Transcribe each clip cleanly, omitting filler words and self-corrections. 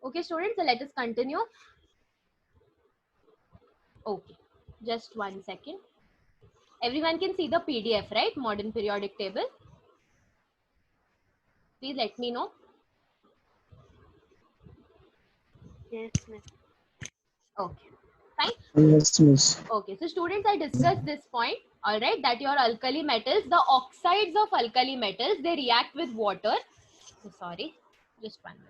Okay, students, so let us continue. Okay, just 1 second. Everyone can see the PDF, right? Modern periodic table. Please let me know. Yes, ma'am. Okay, fine. Yes, miss. Okay, so students, I discussed this point, all right, that your alkali metals, the oxides of alkali metals, they react with water. Oh, sorry, just 1 minute.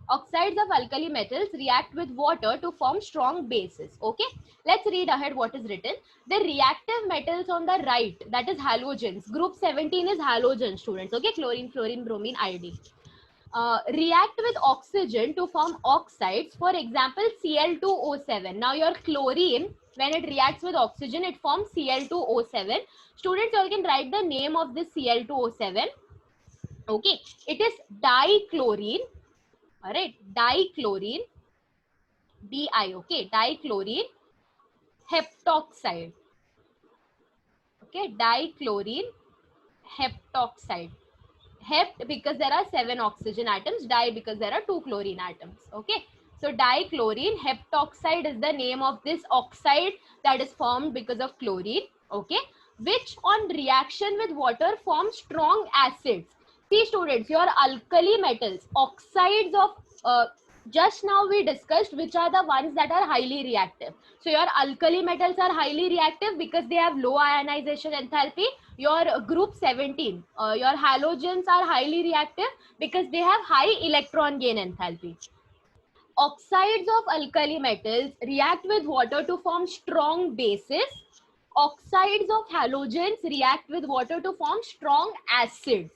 Oxides of alkali metals react with water to form strong bases. Okay, let's read ahead what is written. The reactive metals on the right, that is halogens. Group 17 is halogen, students. Okay, chlorine, fluorine, bromine, iodine. React with oxygen to form oxides. For example, Cl2O7. Now your chlorine, when it reacts with oxygen, it forms Cl2O7. Students, you all can write the name of this Cl2O7. Okay, it is dichlorine. All right, dichlorine, Di, okay, dichlorine heptoxide. Okay, dichlorine heptoxide. Hept because there are 7 oxygen atoms, di because there are 2 chlorine atoms. Okay, so dichlorine heptoxide is the name of this oxide that is formed because of chlorine. Okay, which on reaction with water forms strong acids. See students, your alkali metals, oxides of just now we discussed which are the ones that are highly reactive. So your alkali metals are highly reactive because they have low ionization enthalpy. Your group 17, your halogens are highly reactive because they have high electron gain enthalpy. Oxides of alkali metals react with water to form strong bases. Oxides of halogens react with water to form strong acids.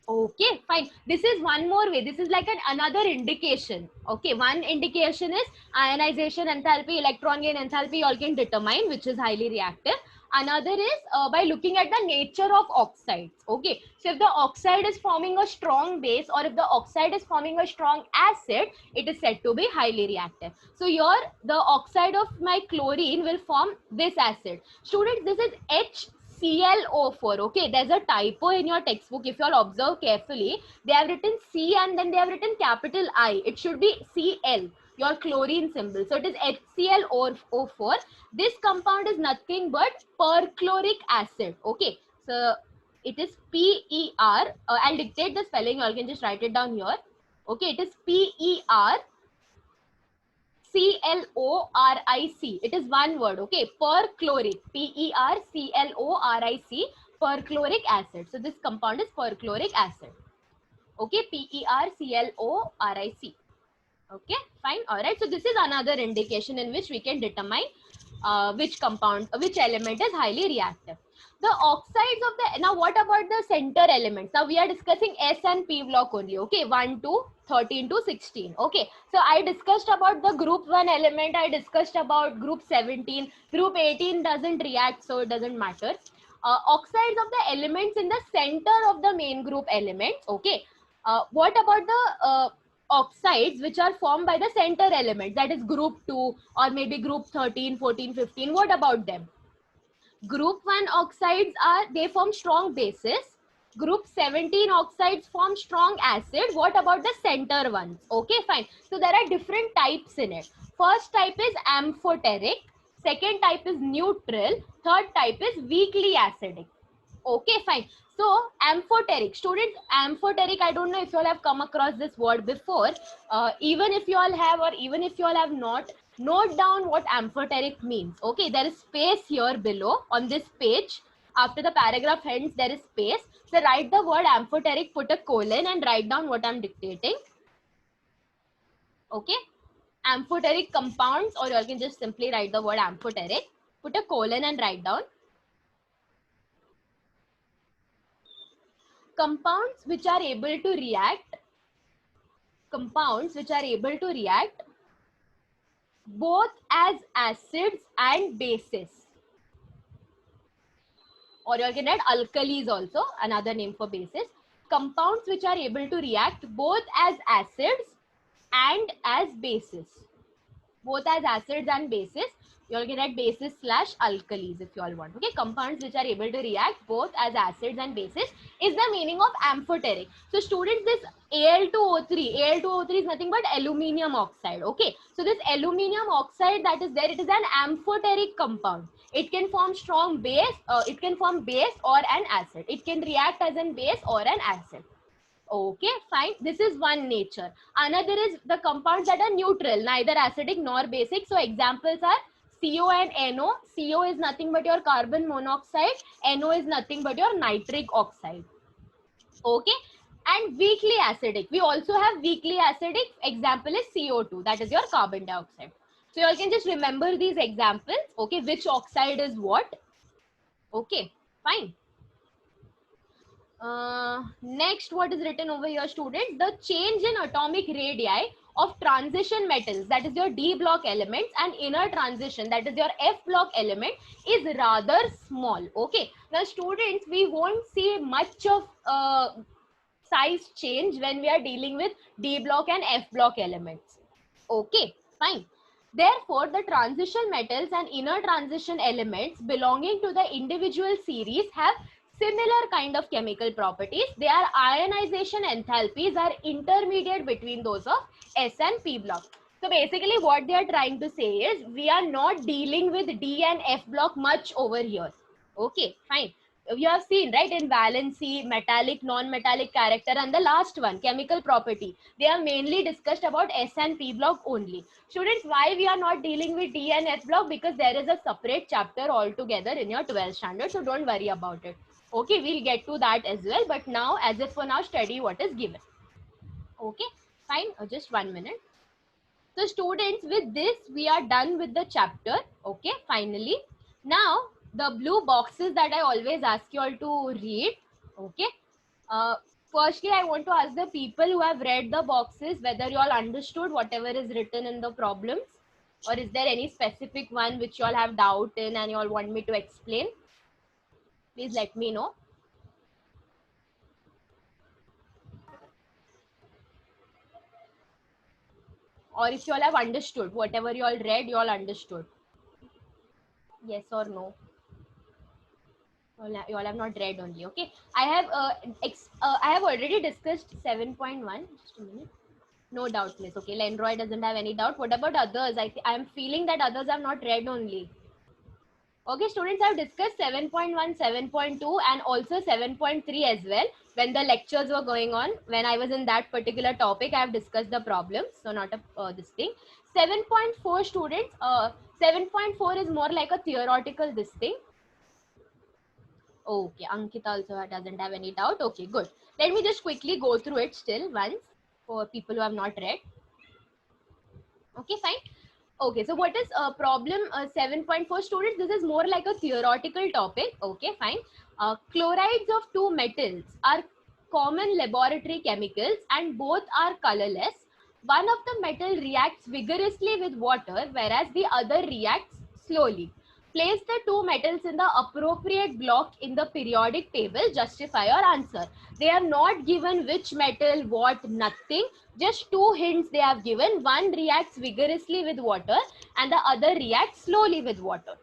Okay, fine. This is one more way. This is like another indication. Okay, one indication is ionization enthalpy, electron gain enthalpy, you all can determine which is highly reactive. Another is by looking at the nature of oxides. Okay, so if the oxide is forming a strong base or if the oxide is forming a strong acid, it is said to be highly reactive. So here the oxide of my chlorine will form this acid. Students, this is HClO4. Okay, there's a typo in your textbook. If you all observe carefully, they have written C and then they have written capital I. It should be Cl, your chlorine symbol. So it is HClO4. This compound is nothing but perchloric acid. Okay, so it is PER. I'll dictate the spelling. You all can just write it down here. Okay, it is PER CLORIC. It is one word. Okay, perchloric. PERCLORIC. Perchloric acid. So this compound is perchloric acid. Okay, PERCLORIC. Okay, fine. All right. So this is another indication in which we can determine which compound, which element is highly reactive. The oxides of the, now what about the center elements? Now we are discussing S and P block only. Okay, 1 to 13 to 16. Okay, so I discussed about the group 1 element. I discussed about group 17. Group 18 doesn't react, so it doesn't matter. Oxides of the elements in the center of the main group elements. Okay, what about the oxides which are formed by the center element, that is group 2 or maybe group 13, 14, 15? What about them? Group 1 oxides are, they form strong bases. Group 17 oxides form strong acid. What about the center ones? Okay, fine. So there are different types in it. First type is amphoteric. Second type is neutral. Third type is weakly acidic. Okay, fine. So amphoteric, students, amphoteric, I don't know if you all have come across this word before. Even if you all have or even if you all have not, note down what amphoteric means. Okay, there is space here below on this page. After the paragraph ends, there is space. So write the word amphoteric, put a colon and write down what I'm dictating. Okay, amphoteric compounds, or you all can just simply write the word amphoteric, put a colon and write down. Compounds which are able to react, compounds which are able to react both as acids and bases, or you can write alkalis also, another name for bases. Compounds which are able to react both as acids and as bases. both as acids and bases. You all can write bases slash alkalis if you all want. Okay, compounds which are able to react both as acids and bases is the meaning of amphoteric. So students, this Al2O3 is nothing but aluminium oxide. Okay, so this aluminium oxide that is there, it is an amphoteric compound. It can form strong base, it can form base or an acid. It can react as an base or an acid. Okay, fine. This is one nature. Another is the compounds that are neutral, neither acidic nor basic. So examples are CO and NO. CO is nothing but your carbon monoxide. NO is nothing but your nitric oxide. Okay, and weakly acidic. We also have weakly acidic. Example is CO2. That is your carbon dioxide. So you all can just remember these examples. Okay, which oxide is what? Okay, fine. Next, what is written over here, students? The change in atomic radii of transition metals, that is your D block elements, and inner transition, that is your F block element, is rather small. Okay, now students, we won't see much of size change when we are dealing with D block and F block elements. Okay, fine. Therefore, the transition metals and inner transition elements belonging to the individual series have similar kind of chemical properties. Their ionization enthalpies are intermediate between those of S and P block. So basically what they are trying to say is we are not dealing with D and F block much over here. Okay, fine. You have seen, right, in valency, metallic, non-metallic character, and the last one, chemical property. They are mainly discussed about S and P block only. Students, why we are not dealing with D and F block? Because there is a separate chapter altogether in your 12th standard, so don't worry about it. Okay, we'll get to that as well, but now, as if for now, study what is given. Okay, fine, just 1 minute. So students, with this, we are done with the chapter. Okay, finally. Now, the blue boxes that I always ask you all to read. Okay. Firstly, I want to ask the people who have read the boxes whether you all understood whatever is written in the problems, or is there any specific one which you all have doubt in and you all want me to explain? Please let me know. Or if you all have understood whatever you all read, you all understood. Yes or no? You all have not read only. Okay, I have already discussed 7.1. Just a minute. No doubt, miss. Okay, Lenroy doesn't have any doubt. What about others? I am feeling that others have not read only. Okay, students, I've discussed 7.1, 7.2 and also 7.3 as well. When the lectures were going on, when I was in that particular topic, I have discussed the problems. So not this thing. 7.4 students, 7.4 is more like a theoretical this thing. Okay, Ankita also doesn't have any doubt. Okay, good. Let me just quickly go through it still once for people who have not read. Okay, fine. Okay, so what is problem 7.4 students? This is more like a theoretical topic. Okay, fine. Chlorides of two metals are common laboratory chemicals and both are colorless. One of the metal reacts vigorously with water, whereas the other reacts slowly. Place the two metals in the appropriate block in the periodic table. Justify your answer. They have not given which metal, what, nothing. Just two hints they have given. One reacts vigorously with water and the other reacts slowly with water.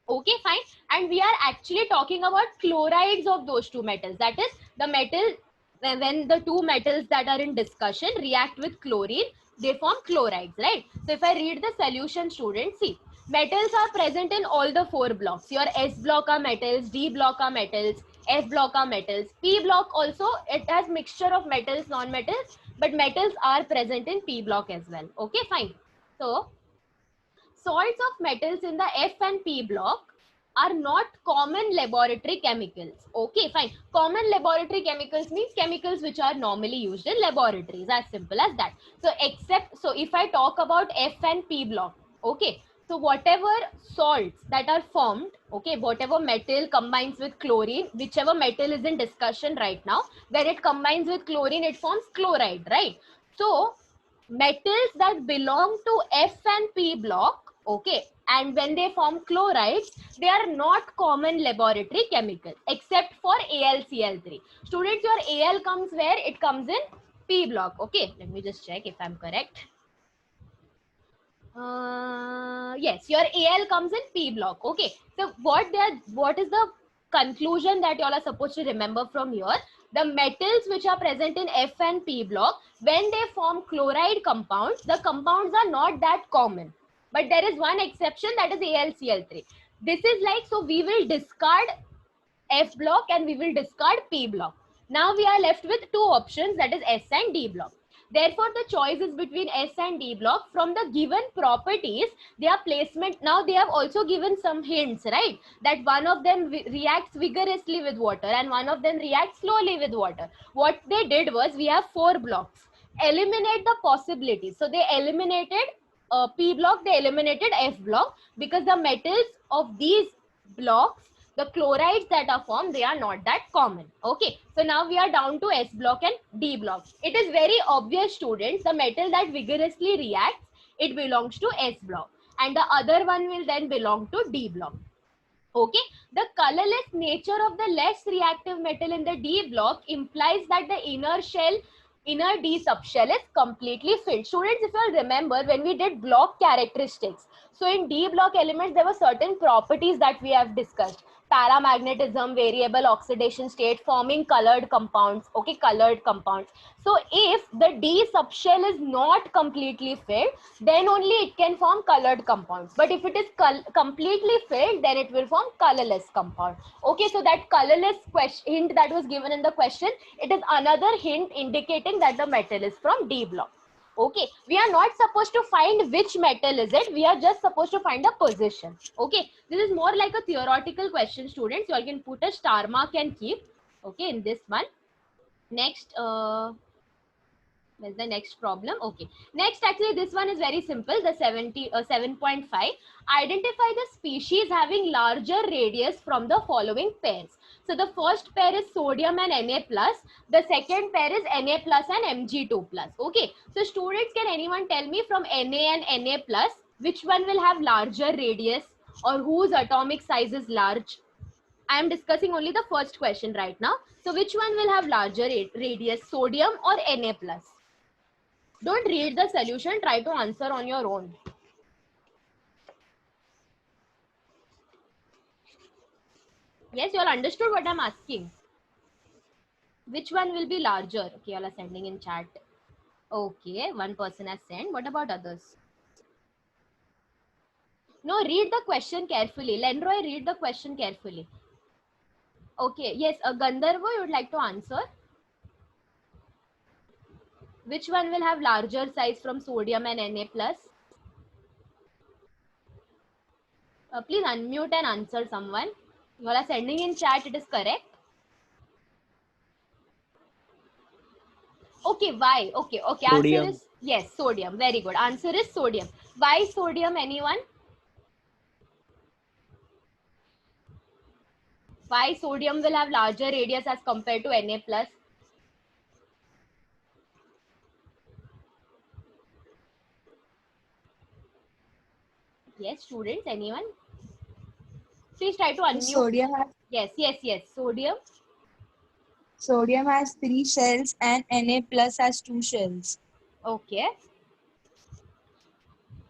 Okay, fine. And we are actually talking about chlorides of those two metals. That is the metal, when the two metals that are in discussion react with chlorine, they form chlorides, right? So if I read the solution, students, see, metals are present in all the four blocks. Your S block are metals, D block are metals, F block are metals. P block also, it has mixture of metals, non-metals, but metals are present in P block as well. Okay, fine. So salts of metals in the F and P block are not common laboratory chemicals. Okay, fine. Common laboratory chemicals means chemicals which are normally used in laboratories, as simple as that. So if I talk about F and P block, okay, so whatever salts that are formed, okay, whatever metal combines with chlorine, whichever metal is in discussion right now, when it combines with chlorine, it forms chloride, right? So metals that belong to F and P block, okay, and when they form chlorides, they are not common laboratory chemical except for AlCl3. Students, your Al comes where? It comes in P block. Okay, let me just check if I'm correct. Yes, your Al comes in P block. Okay, so what is the conclusion that you all are supposed to remember from here? The metals which are present in F and P block, when they form chloride compounds, the compounds are not that common, but there is one exception, that is AlCl3. This is like, so we will discard F block and we will discard P block. Now we are left with two options, that is S and D block. Therefore, the choice is between S and D block. From the given properties, their placement, now they have also given some hints, right? That one of them reacts vigorously with water and one of them reacts slowly with water. What they did was, we have 4 blocks. Eliminate the possibilities. So they eliminated P block, they eliminated F block, because the metals of these blocks, the chlorides that are formed, they are not that common. Okay, so now we are down to S block and D block. It is very obvious, students, the metal that vigorously reacts, it belongs to S block, and the other one will then belong to D block. Okay, the colorless nature of the less reactive metal in the D block implies that the inner D subshell is completely filled. Students, if you remember, when we did block characteristics, so in D block elements, there were certain properties that we have discussed. Paramagnetism, variable oxidation state, forming colored compounds. Okay, colored compounds. So if the D subshell is not completely filled, then only it can form colored compounds. But if it is completely filled, then it will form colorless compound. Okay, so that colorless hint that was given in the question, it is another hint indicating that the metal is from D block. Okay, we are not supposed to find which metal is it, we are just supposed to find the position. Okay, this is more like a theoretical question, students. You all can put a star mark and keep, okay, in this one. Next, where's the next problem? Okay, next, actually this one is very simple, the 7.5. Identify the species having larger radius from the following pairs. So the first pair is sodium and Na plus, the second pair is Na plus and Mg2 plus. Okay, so students, can anyone tell me from Na and Na plus, which one will have larger radius, or whose atomic size is large? I am discussing only the first question right now. So which one will have larger radius, sodium or Na plus? Don't read the solution, try to answer on your own. Yes, you all understood what I'm asking. Which one will be larger? Okay, you all are sending in chat. Okay, one person has sent. What about others? No, read the question carefully. Lenroy, read the question carefully. Okay, yes, Gandharva, you would like to answer? Which one will have larger size from sodium and Na plus? Please unmute and answer someone. You all are sending in chat, it is correct. Okay, why? Okay, Sodium. answer is yes, sodium. Very good. Answer is sodium. Why sodium, anyone? Why sodium will have larger radius as compared to Na plus? Yes, students, anyone? Please try to unmute. Sodium has, Yes. sodium has 3 shells and Na plus has 2 shells. Okay.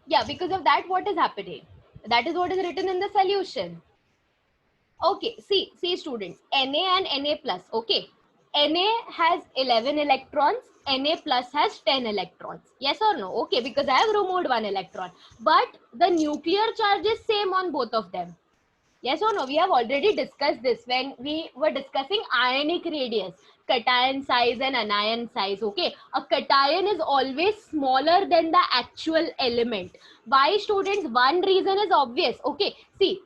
Yeah, because of that, what is happening? That is what is written in the solution. Okay, see students, Na and Na plus, okay. Na has 11 electrons, Na plus has 10 electrons. Yes or no? Okay, because I have removed 1 electron. But the nuclear charge is same on both of them. Yes or no? We have already discussed this when we were discussing ionic radius, cation size and anion size. Okay, a cation is always smaller than the actual element. Why, students? One reason is obvious. Okay, see,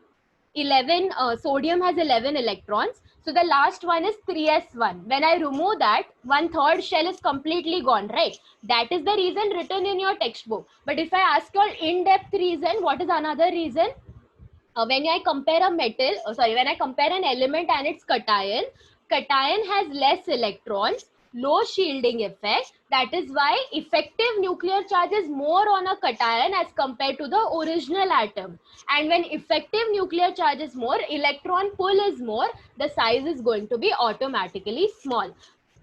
11 sodium has 11 electrons, so the last one is 3s1. When I remove that, 1/3 shell is completely gone, right? That is the reason written in your textbook. But if I ask you in-depth reason, what is another reason? When I compare a metal, when I compare an element and its cation has less electrons, low shielding effect. That is why effective nuclear charge is more on a cation as compared to the original atom. And when effective nuclear charge is more, electron pull is more, the size is going to be automatically small.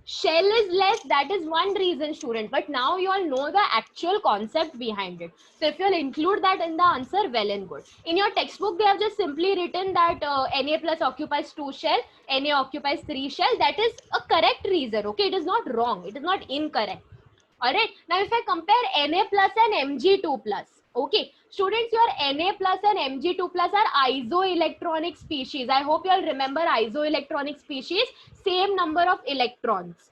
Shell is less, that is one reason, student. But now you all know the actual concept behind it. So if you'll include that in the answer, well and good. In your textbook, they have just simply written that Na plus occupies 2 shell, Na occupies 3 shell. That is a correct reason, okay? It is not wrong. It is not incorrect. All right. Now, if I compare Na plus and Mg2 plus, okay, students, your Na plus and Mg2 plus are isoelectronic species. I hope you all remember isoelectronic species, same number of electrons.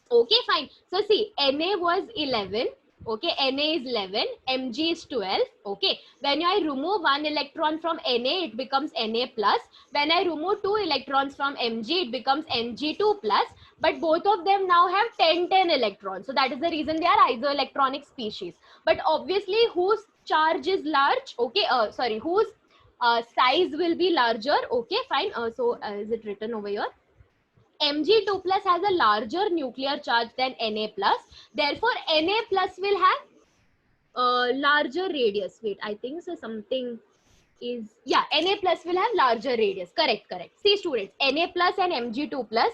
Okay, fine. So see, Na was 11. Okay, Na is 11, Mg is 12. Okay, when I remove one electron from Na, it becomes Na plus. When I remove two electrons from Mg, it becomes Mg2 plus. But both of them now have 10 electrons. So that is the reason they are isoelectronic species. But obviously, whose charge is large? Okay, whose size will be larger? Okay, fine. Is it written over here? Mg2 plus has a larger nuclear charge than Na plus. Therefore, Na plus will have a larger radius. Wait, I think so something is, yeah, Na plus will have larger radius. Correct, correct. See students, Na plus and Mg2 plus,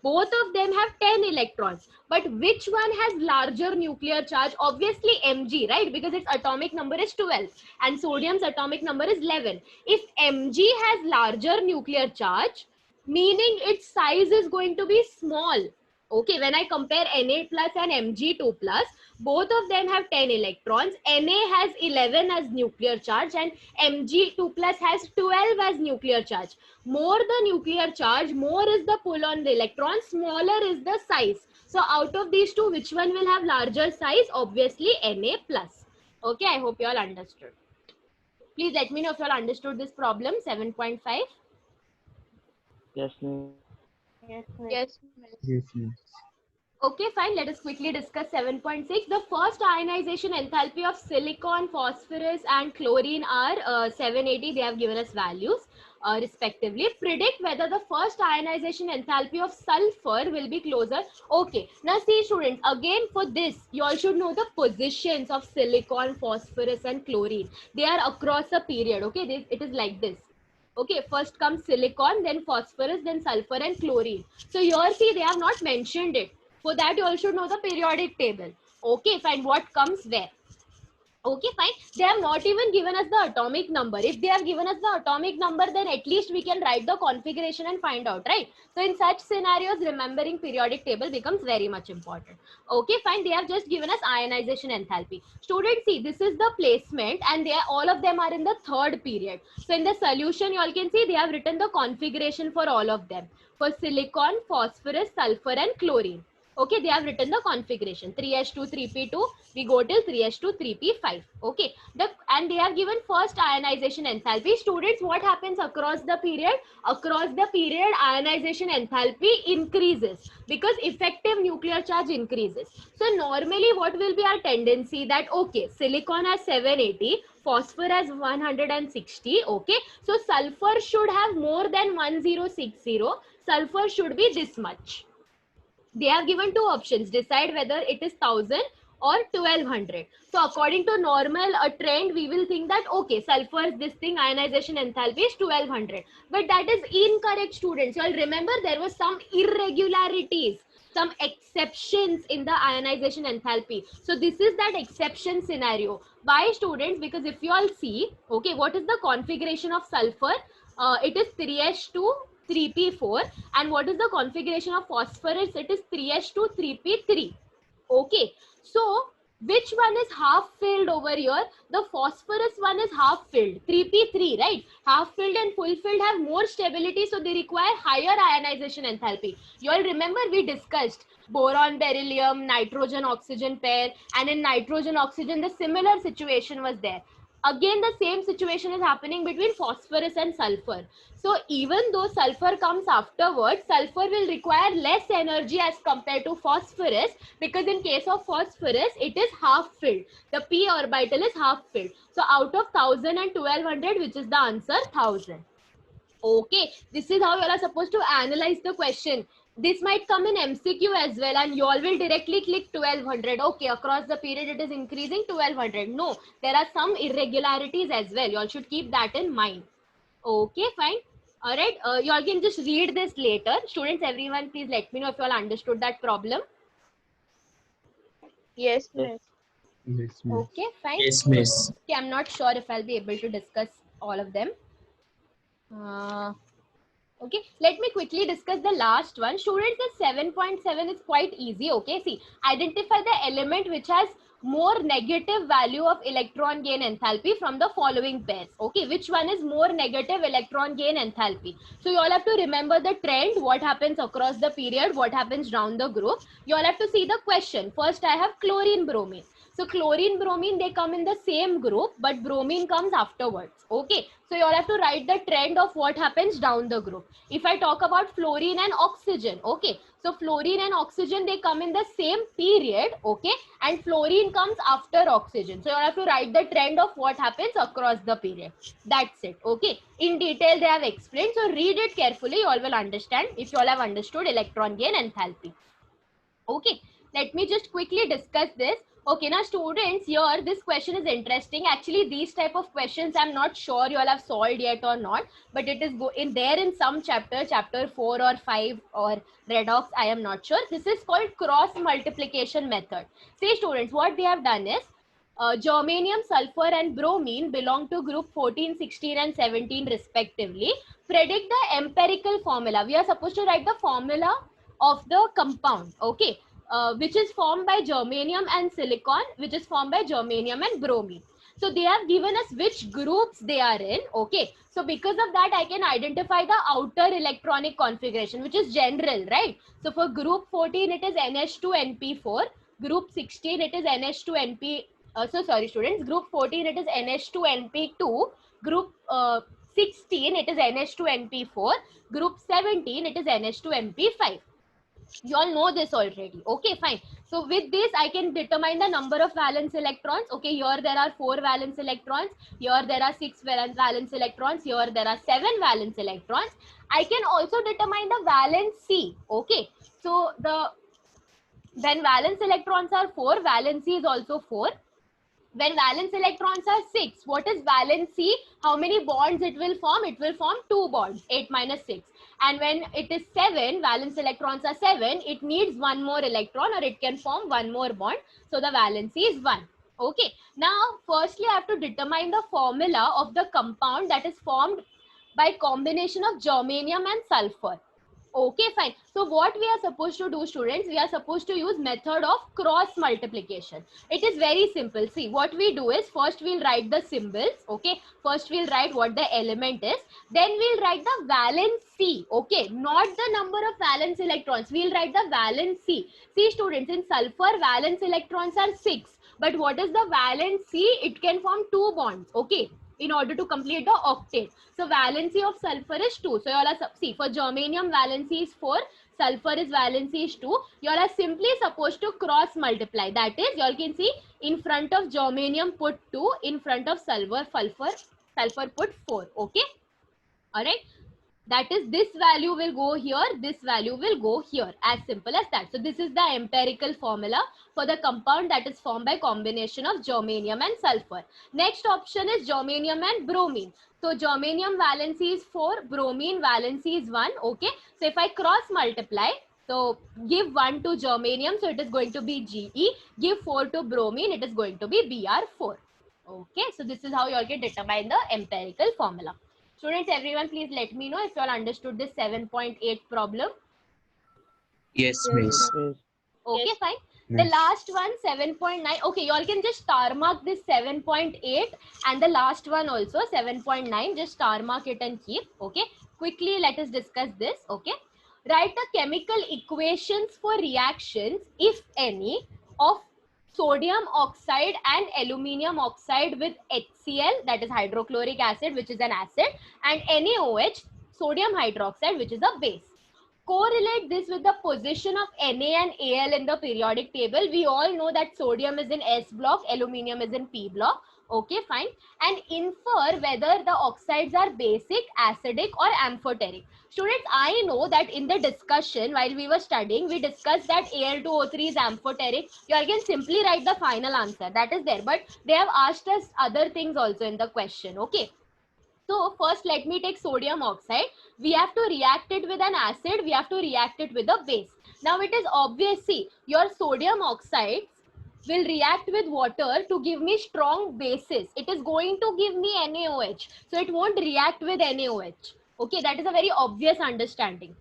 both of them have 10 electrons. But which one has larger nuclear charge? Obviously Mg, right? Because its atomic number is 12 and sodium's atomic number is 11. If Mg has larger nuclear charge, meaning its size is going to be small. Okay, when I compare Na plus and Mg2 plus, both of them have 10 electrons. Na has 11 as nuclear charge and Mg2 plus has 12 as nuclear charge. More the nuclear charge, more is the pull on the electron, smaller is the size. So out of these two, which one will have larger size? Obviously Na plus. Okay, I hope you all understood. Please let me know if you all understood this problem, 7.5. Yes, ma'am. Yes, miss. Yes. Yes, yes. Okay, fine. Let us quickly discuss 7.6. The first ionization enthalpy of silicon, phosphorus, and chlorine are 780. They have given us values respectively. Predict whether the first ionization enthalpy of sulfur will be closer. Okay. Now see students, again for this, you all should know the positions of silicon, phosphorus, and chlorine. They are across a period. Okay, it is like this. Okay, first comes silicon, then phosphorus, then sulfur and chlorine. So here see, they have not mentioned it. For that, you all should know the periodic table. Okay, fine. What comes where? Okay, fine. They have not even given us the atomic number. If they have given us the atomic number, then at least we can write the configuration and find out, right? So in such scenarios, remembering periodic table becomes very much important. Okay, fine. They have just given us ionization enthalpy. Students, see, this is the placement and they are, all of them are in the third period. So in the solution, you all can see they have written the configuration for all of them. For silicon, phosphorus, sulfur and chlorine. Okay, they have written the configuration 3s2 3p2, we go till 3s2 3p5. Okay, and they have given first ionization enthalpy. Students, what happens across the period? Across the period, ionization enthalpy increases because effective nuclear charge increases. So normally what will be our tendency that, okay, silicon has 780, phosphor has 160. Okay, so sulfur should have more than 1060. Sulfur should be this much. They have given two options. Decide whether it is 1000 or 1200. So according to normal trend, we will think that, okay, sulfur's this thing, ionization enthalpy is 1200. But that is incorrect, students. You all remember there were some irregularities, some exceptions in the ionization enthalpy. So this is that exception scenario. Why, students? Because if you all see, okay, what is the configuration of sulfur? It is 3s2 3p4, and what is the configuration of phosphorus? It is 3s2 3p3. Okay, so which one is half filled over here? The phosphorus one is half filled, 3p3, right? Half filled and full filled have more stability, so they require higher ionization enthalpy. You all remember we discussed boron, beryllium, nitrogen, oxygen pair, and in nitrogen, oxygen, the similar situation was there. Again, the same situation is happening between phosphorus and sulfur. So even though sulfur comes afterwards, sulfur will require less energy as compared to phosphorus, because in case of phosphorus, it is half filled. The p orbital is half filled. So out of 1000 and 1200, which is the answer? 1000. Okay, this is how you are supposed to analyze the question. This might come in MCQ as well, and you all will directly click 1200. Okay, across the period it is increasing 1200. No, there are some irregularities as well. You all should keep that in mind. Okay, fine. All right, you all can just read this later. Students, everyone, please let me know if you all understood that problem. Yes, miss. Yes, miss. Okay, fine. Yes, miss. Okay, I'm not sure if I'll be able to discuss all of them. Okay, let me quickly discuss the last one. Students, the 7.7 is quite easy. Okay, see, identify the element which has more negative value of electron gain enthalpy from the following pairs. Okay, which one is more negative electron gain enthalpy? So you all have to remember the trend, what happens across the period, what happens down the group. You all have to see the question. First, I have chlorine, bromine. So chlorine, bromine, they come in the same group, but bromine comes afterwards. Okay, so you all have to write the trend of what happens down the group. If I talk about fluorine and oxygen, okay, so fluorine and oxygen, they come in the same period, okay, and fluorine comes after oxygen. So you all have to write the trend of what happens across the period. That's it, okay. In detail, they have explained. So read it carefully. You all will understand if you all have understood electron gain enthalpy. Okay, let me just quickly discuss this. Okay, now students, here this question is interesting. Actually, these type of questions I'm not sure you all have solved yet or not, but it is in some chapter, chapter 4 or 5 or redox, I am not sure. This is called cross multiplication method. See students, what they have done is germanium, sulfur and bromine belong to group 14, 16 and 17 respectively. Predict the empirical formula. We are supposed to write the formula of the compound, okay, which is formed by germanium and silicon, which is formed by germanium and bromine. So they have given us which groups they are in, okay. So because of that, I can identify the outer electronic configuration, which is general, right? So for group 14, it is NH2NP4. Group 16, it is NH2NP. So sorry, students. Group 14, it is NH2NP2. Group 16, it is NH2NP4. Group 17, it is NH2NP5. You all know this already. Okay, fine. So with this, I can determine the number of valence electrons. Okay, here there are 4 valence electrons. Here there are 6 valence electrons. Here there are 7 valence electrons. I can also determine the valency. Okay, so when valence electrons are 4, valency is also 4. When valence electrons are 6, what is valency? How many bonds it will form? It will form 2 bonds, 8 minus 6. And when it is 7, valence electrons are 7, it needs 1 more electron or it can form 1 more bond. So the valency is 1. Okay. Now, firstly, I have to determine the formula of the compound that is formed by combination of germanium and sulfur. Okay, fine. So what we are supposed to do, students, we are supposed to use method of cross multiplication. It is very simple. See, what we do is first we'll write the symbols. Okay, first we'll write what the element is. Then we'll write the valency. Okay, not the number of valence electrons. We'll write the valency. See, students, in sulfur, valence electrons are 6. But what is the valency? It can form 2 bonds. Okay, in order to complete the octet. So valency of sulfur is 2. So you all are, see, for germanium valency is 4, sulfur is valency is 2. You all are simply supposed to cross multiply. That is, you all can see in front of germanium put 2, in front of sulfur put 4. Okay, all right. That is, this value will go here, this value will go here, as simple as that. So this is the empirical formula for the compound that is formed by combination of germanium and sulfur. Next option is germanium and bromine. So germanium valency is 4, bromine valency is 1. Okay, so if I cross multiply, so give 1 to germanium, so it is going to be Ge. Give 4 to bromine, it is going to be Br4. Okay, so this is how you all can determine the empirical formula. Students, everyone, please let me know if you all understood this 7.8 problem. Yes, miss. Okay, Yes. fine. Yes. The last one, 7.9. Okay, you all can just star mark this 7.8 and the last one also, 7.9. Just star mark it and keep. Okay, quickly let us discuss this. Okay, write the chemical equations for reactions, if any, of sodium oxide and aluminium oxide with HCl, that is hydrochloric acid, which is an acid, and NaOH, sodium hydroxide, which is a base. Correlate this with the position of Na and Al in the periodic table. We all know that sodium is in S block, aluminium is in P block. Okay, fine. And infer whether the oxides are basic, acidic or amphoteric. Students, I know that in the discussion while we were studying, we discussed that Al2O3 is amphoteric. You all can simply write the final answer. That is there. But they have asked us other things also in the question. Okay. So first let me take sodium oxide. We have to react it with an acid. We have to react it with a base. Now it is obvious, see, your sodium oxide will react with water to give me strong bases. It is going to give me NaOH. So it won't react with NaOH. Okay, that is a very obvious understanding.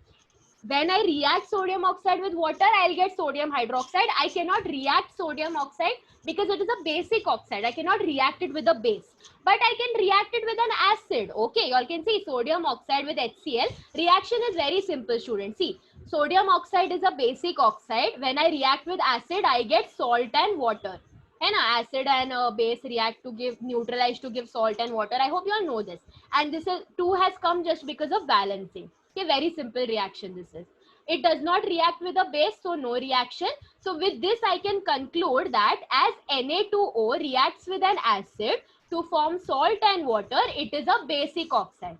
When I react sodium oxide with water, I'll get sodium hydroxide. I cannot react sodium oxide because it is a basic oxide. I cannot react it with a base. But I can react it with an acid. Okay, you all can see sodium oxide with HCl. Reaction is very simple, students. See, sodium oxide is a basic oxide. When I react with acid, I get salt and water. And acid and base react to give neutralize to give salt and water. I hope you all know this. And this is 2 has come just because of balancing. Okay, very simple reaction this is. It does not react with a base, so no reaction. So with this, I can conclude that as Na2O reacts with an acid to form salt and water, it is a basic oxide.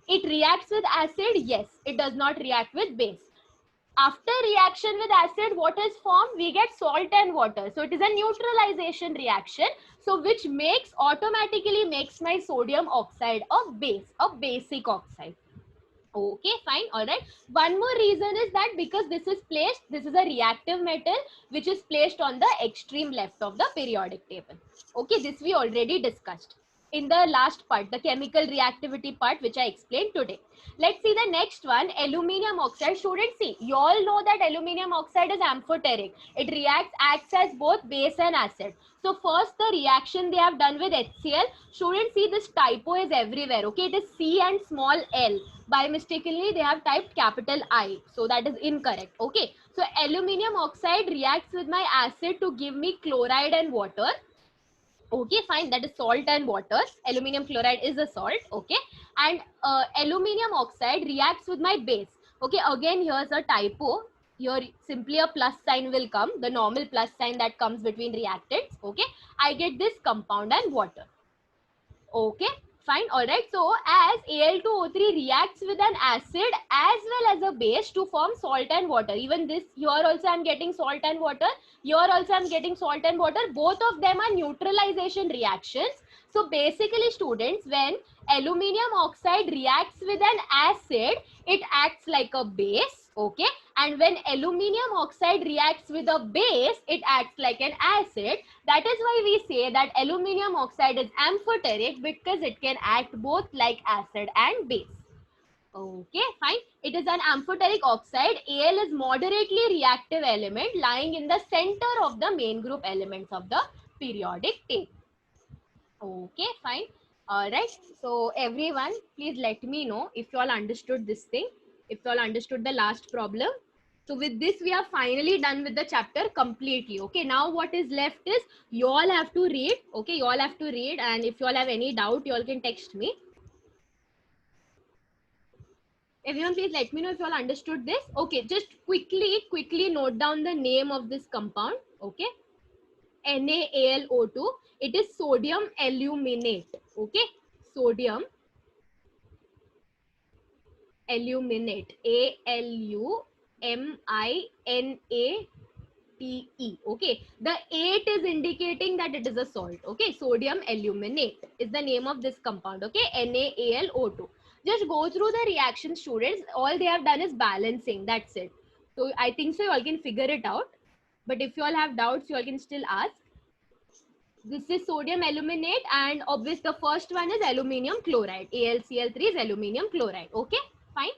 It reacts with acid, yes. It does not react with base. After reaction with acid, what is formed? We get salt and water. So it is a neutralization reaction. So which automatically makes my sodium oxide a base, a basic oxide. Okay, fine. All right. One more reason is that because this is a reactive metal which is placed on the extreme left of the periodic table. Okay, this we already discussed in the last part, the chemical reactivity part, which I explained today. Let's see the next one, aluminium oxide. Students, see, you all know that aluminium oxide is amphoteric. It acts as both base and acid. So first the reaction they have done with HCl. Students, see, this typo is everywhere. Okay, it is C and small l. By mistakenly they have typed capital I, so that is incorrect. Okay, so aluminium oxide reacts with my acid to give me chloride and water. Okay, fine, that is salt and water. Aluminium chloride is a salt. Okay, and aluminium oxide reacts with my base. Okay, again here's a typo. Here simply a plus sign will come, the normal plus sign that comes between reactants. Okay, I get this compound and water. Okay, fine. All right. So as Al2O3 reacts with an acid as well as a base to form salt and water. Even this, here also I'm getting salt and water. Here also I'm getting salt and water. Both of them are neutralization reactions. So basically, students, when aluminium oxide reacts with an acid, it acts like a base. Okay. And when aluminium oxide reacts with a base, it acts like an acid. That is why we say that aluminium oxide is amphoteric, because it can act both like acid and base. Okay, fine. It is an amphoteric oxide. Al is moderately reactive element lying in the center of the main group elements of the periodic table. Okay, fine. All right. So everyone, please let me know if you all understood this thing, if you all understood the last problem. So with this, we are finally done with the chapter completely. Okay, now what is left is you all have to read. Okay, you all have to read, and if you all have any doubt, you all can text me. Everyone, please let me know if you all understood this. Okay, just quickly note down the name of this compound. Okay, NaAlO2. It is sodium aluminate. Okay, sodium aluminate. AluMinate. Okay, the 8 is indicating that it is a salt. Okay, sodium aluminate is the name of this compound. Okay, NaAlO2. Just go through the reaction, students. All they have done is balancing. That's it. So I think so you all can figure it out. But if you all have doubts, you all can still ask. This is sodium aluminate, and obviously the first one is aluminium chloride. AlCl3 is aluminium chloride. Okay, fine.